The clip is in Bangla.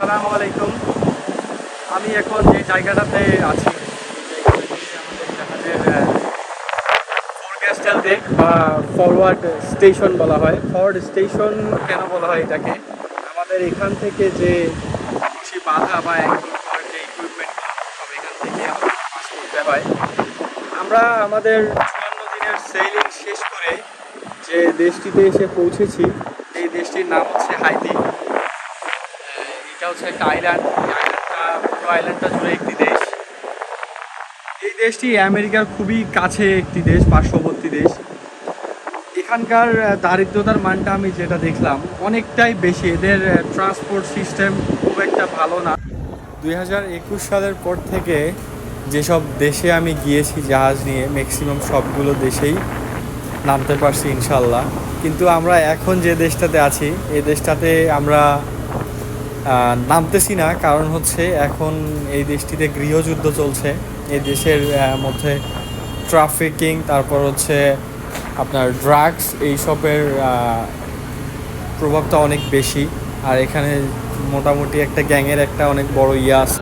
আসসালামু আলাইকুম। আমি এখন যে জায়গাটাতে আছি, আমাদের জাহাজের ফোরকাস্টাল ডেক বা ফরওয়ার্ড স্টেশন বলা হয়। ফরওয়ার্ড স্টেশন কেন বলা হয় এটাকে? আমাদের এখান থেকে যে খুশি বাধা বা অ্যাঙ্গল করার যে ইকুইপমেন্টগুলো সব এখান থেকে আমাদের পাস করতে হয়। আমরা আমাদের 54 দিনের সেইলিং শেষ করে যে দেশটিতে এসে পৌঁছেছি, এই দেশটির নাম হচ্ছে হাইতি। এটা হচ্ছে একটা আইল্যান্ড। পুরো আইল্যান্ডটা জুড়ে একটি দেশ। এই দেশটি আমেরিকার খুবই কাছে একটি দেশ, পার্শ্ববর্তী দেশ। এখানকার দারিদ্রতার মানটা আমি যেটা দেখলাম অনেকটাই বেশি। এদের ট্রান্সপোর্ট সিস্টেম খুব একটা ভালো না। 2021 সালের পর থেকে যেসব দেশে আমি গিয়েছি জাহাজ নিয়ে, ম্যাক্সিমাম সবগুলো দেশেই নামতে পারছি ইনশাল্লাহ। কিন্তু আমরা এখন যে দেশটাতে আছি, এই দেশটাতে আমরা নামতেছি না। কারণ হচ্ছে এখন এই দেশটিতে গৃহযুদ্ধ চলছে। এই দেশের মধ্যে ট্রাফিকিং, তারপর হচ্ছে আপনার ড্রাগস, এইসবের প্রভাবটা অনেক বেশি। আর এখানে মোটামুটি একটা গ্যাংয়ের একটা অনেক বড় আছে।